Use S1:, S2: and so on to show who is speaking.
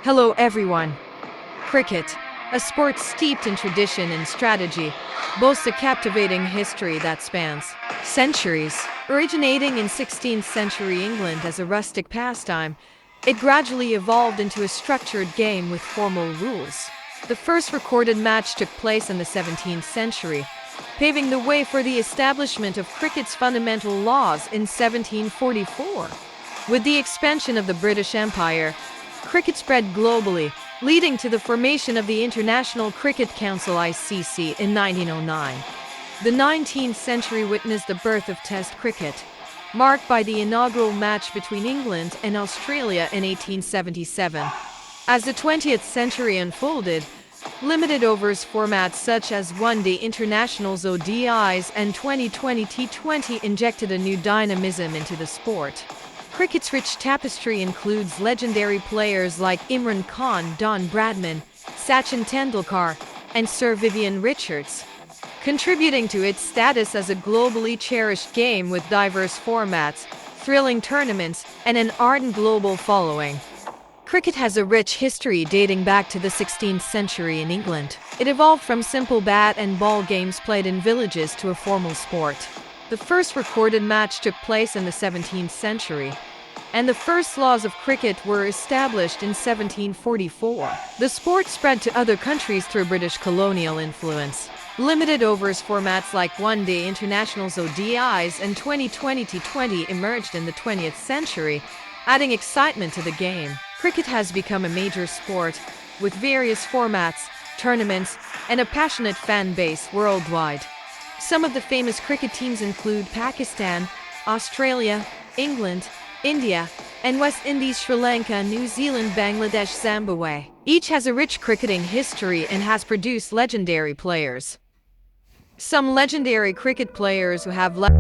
S1: Hello everyone. Cricket, a sport steeped in tradition and strategy, boasts a captivating history that spans centuries. Originating in 16th century England as a rustic pastime, it gradually evolved into a structured game with formal rules. The first recorded match took place in the 17th century, paving the way for the establishment of cricket's fundamental laws in 1744. With the expansion of the British Empire, cricket spread globally, leading to the formation of the International Cricket Council (ICC) in 1909. The 19th century witnessed the birth of Test cricket, marked by the inaugural match between England and Australia in 1877. As the 20th century unfolded, limited overs formats such as one-day internationals (ODIs) and 2020 T20 injected a new dynamism into the sport. Cricket's rich tapestry includes legendary players like Imran Khan, Don Bradman, Sachin Tendulkar, and Sir Vivian Richards, contributing to its status as a globally cherished game with diverse formats, thrilling tournaments, and an ardent global following. Cricket has a rich history dating back to the 16th century in England. It evolved from simple bat and ball games played in villages to a formal sport. The first recorded match took place in the 17th century, and the first laws of cricket were established in 1744. The sport spread to other countries through British colonial influence. Limited overs formats like one-day internationals (ODIs) and 2020 T20 emerged in the 20th century, adding excitement to the game. Cricket has become a major sport, with various formats, tournaments, and a passionate fan base worldwide. Some of the famous cricket teams include Pakistan, Australia, England, India, and West Indies, Sri Lanka, New Zealand, Bangladesh, Zimbabwe. Each has a rich cricketing history and has produced legendary players. Some legendary cricket players who have left